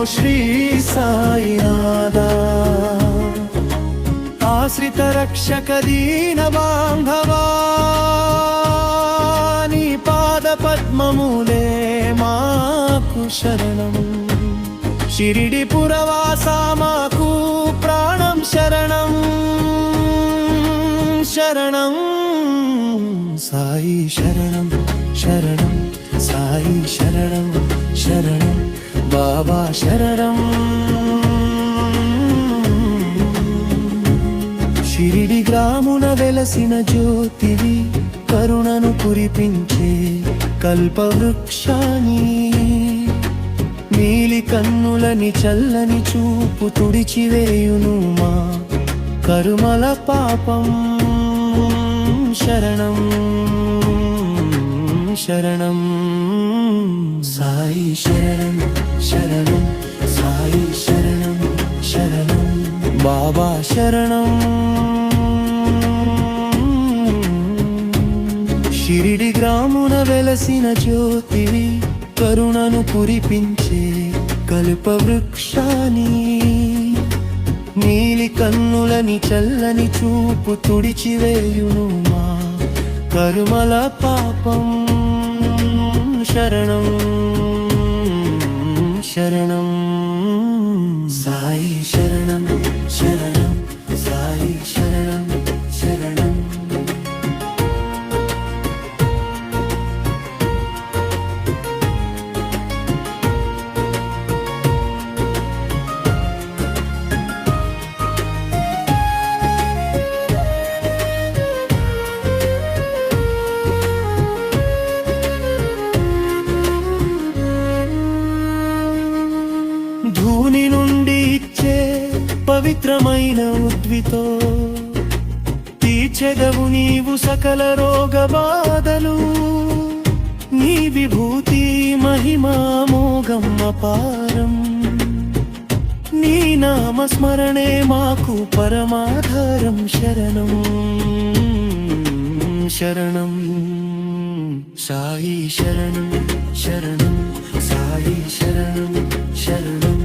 శ్రీ సాయినాథా ఆశ్రిత రక్షక దీన బాంధవా నీ పాద పద్మములే మాకు శరణం షిరిడి పురవాసా మాకు ప్రాణం శరణం శరణం సాయి శరణం శరణం సాయి శరణం శరణం బాబా శరణం షిరిడి గ్రామున వెలసిన జ్యోతివి కరుణను కురిపించే కల్పవృక్షాని నీలి కన్నులని చల్లని చూపు తుడిచివేయును మా కరుమల పాపం శరణం శరణం సాయి శరణం శరణం సాయి శరణం శరణం బాబా శరణం షిరిడి గ్రామున వెలసిన జ్యోతివి కరుణను కురిపించే కల్పవృక్షాని నీలి కన్నులని చల్లని చూపు తుడిచివేయును మా కరుమల పాపం శరణం శరణం సాయి శరణం శరణం సాయి శరణం శరణం ధూని నుండి ఇచ్చే పవిత్రమైన ఉద్వితో తీర్చెదవు నీవు సకల రోగ బాధలు నీ విభూతి మహిమా మోగం అపారం నీ నామస్మరణే మాకు పరమాధారం శరణం శరణం సాయి శరణం శరణం సాయి శరణం శరణం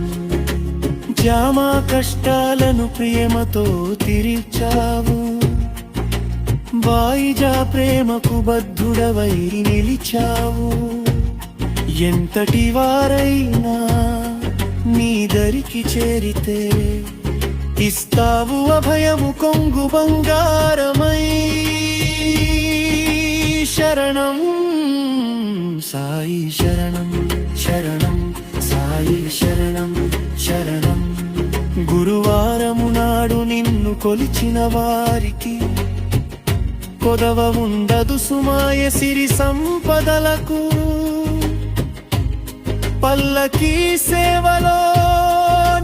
జామా కష్టాలను ప్రేమతో తీర్చావు వాయిజా ప్రేమకు బద్ధుడవై నిలిచావు ఎంతటి వారైనా నీ దరికి చేరితే ఇస్తావు అభయము కొంగు బంగారమై శరణం సాయి శరణం శరణం సాయి శరణం శరణం గురువారము నాడు నిన్ను కొలిచిన వారికి కొదవ ఉండదు సుమాయ సిరి సంపదలకు పల్లకీ సేవలో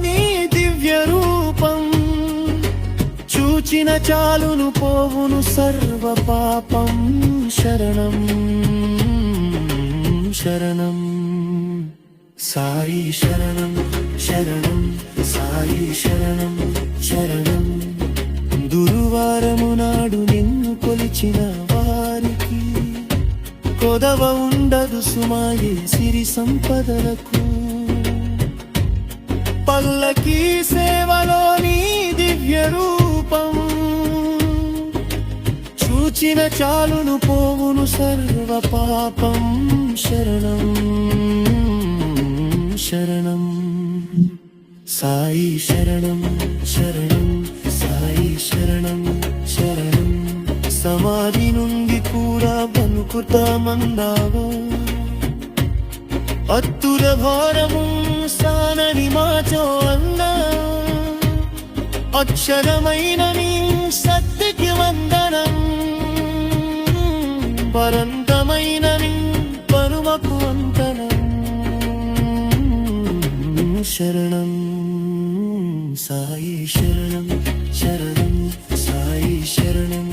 నీ దివ్య రూపం చూచిన చాలును పోవును సర్వ పాపం శరణం శరణం సాయి శరణం శరణం సాయి శరణం శరణం గురువారము నాడు నిన్ను కొలిచిన వారికి కొదవ ఉండదు సుమాయే సిరి సంపదలకు పల్లకీ సేవలో నీ దివ్య రూపం చూచిన చాలును పోవును సర్వ పాపం శరణం శరణం సాయి శరణం శరణం సాయి శరణం శరణం సమాధి నుండి కూడా బనుకుతామందావా అత్తుల భారము సానని మాచో అన్నా అక్షరమైన నీ సత్యకి వందనం పరంతమైన నీ పరుమకు వందనం శరణం సాయి శరణం శరణం సాయి శరణం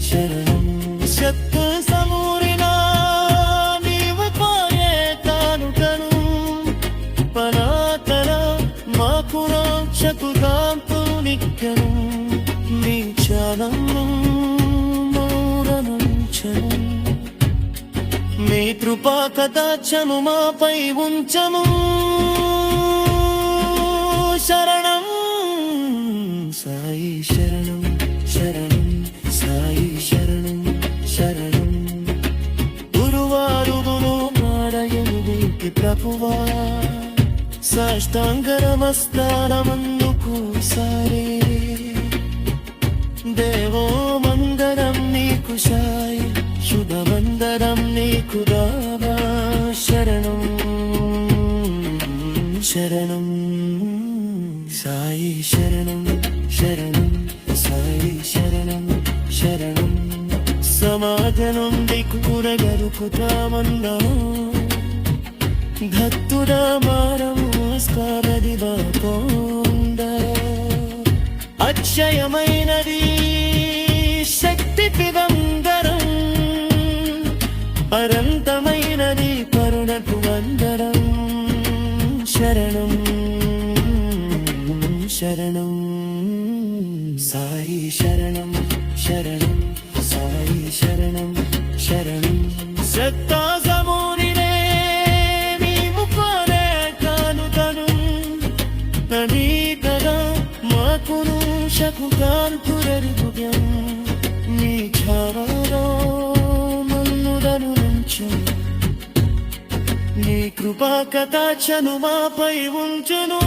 శరణం శక్త సమూరిన నీవు పాయే కానుకను పనాతన మాకు రాక్షకుగాంతు నిక్కను నీ చాలము మౌరనంచను మీ కృపా కటాక్షము మాపై ఉంచము సాష్టాంగనమస్కారమందుకు సారే దేవో మందరం నీకు సాయి శుభమందరం నీకు రావా శరణం శరణం సాయి శరణం శరణం సాయి శరణం శరణం సమాజ నుండి కూరగరుకుతామన్నా భక్తుడా మారమస్కారదివా పొంద అక్షయమైనది శక్తి పివందరం అనంతమైనది కరుణకు వందరం శరణం శరణం సాయి శరణం శరణం సాయి శరణం శరణం సత్తాజమోనినే మీ ముఖాలే కానుతను తనీ కదా మాకును శకుకాంతురరుగువ్యం నీ ఛావలో మన్నుదను నుంచు నీ కృపా కథాచను మాపై ఉంచును